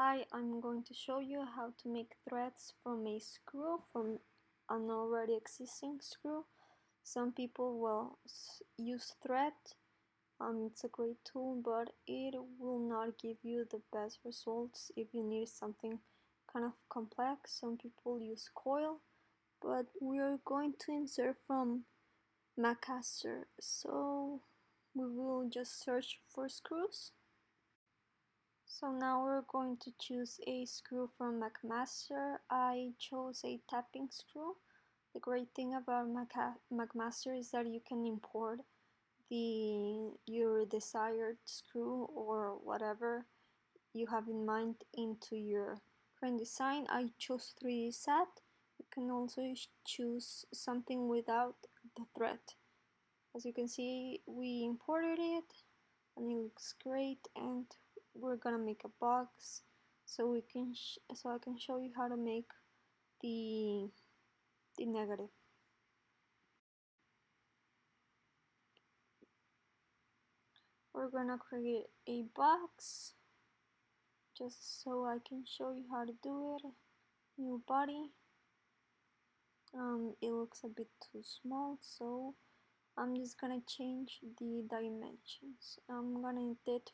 Hi, I'm going to show you how to make threads from a screw, from an already existing screw. Some people will use thread. It's a great tool, but it will not give you the best results if you need something kind of complex. Some people use coil, but we're going to insert from McMaster. So we will just search for screws. So now we're going to choose a screw from McMaster. I chose a tapping screw. The great thing about McMaster is that you can import your desired screw or whatever you have in mind into your current design. I chose 3D set. You can also choose something without the thread. As you can see, we imported it and it looks great, and we're gonna make a box so I can show you how to make the negative. We're gonna create a box just so I can show you how to do it. New body. It looks a bit too small, so I'm just gonna change the dimensions. I'm gonna edit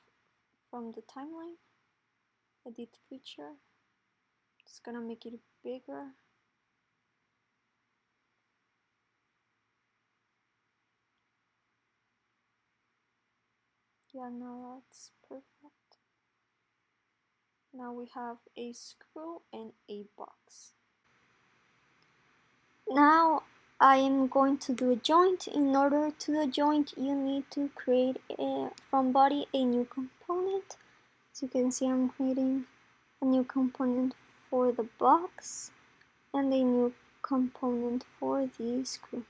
from the timeline, edit feature. Just gonna make it bigger. Yeah, now that's perfect. Now we have a screw and a box. Now I am going to do a joint. In order to do a joint, you need to create from body a new component. As you can see, I'm creating a new component for the box and a new component for the screw.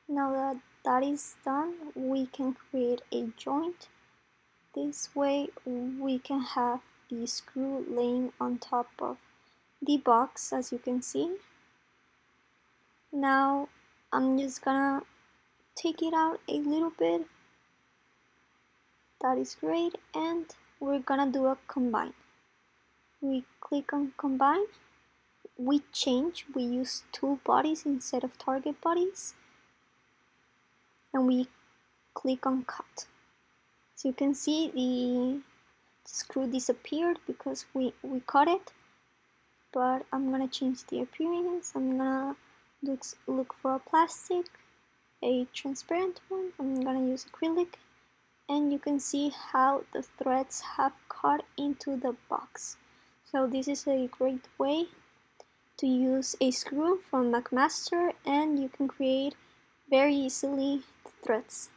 Now that that is done, we can create a joint. This way we can have the screw laying on top of the box, as you can see. Now I'm just gonna take it out a little bit. That is great, and we're gonna do a combine. We click on combine. We use tool bodies instead of target bodies, and we click on cut. So you can see the screw disappeared because we cut it, but I'm gonna change the appearance. I'm gonna look for a plastic, a transparent one. I'm gonna use acrylic, and you can see how the threads have cut into the box. So this is a great way to use a screw from McMaster, and you can create very easily the threads.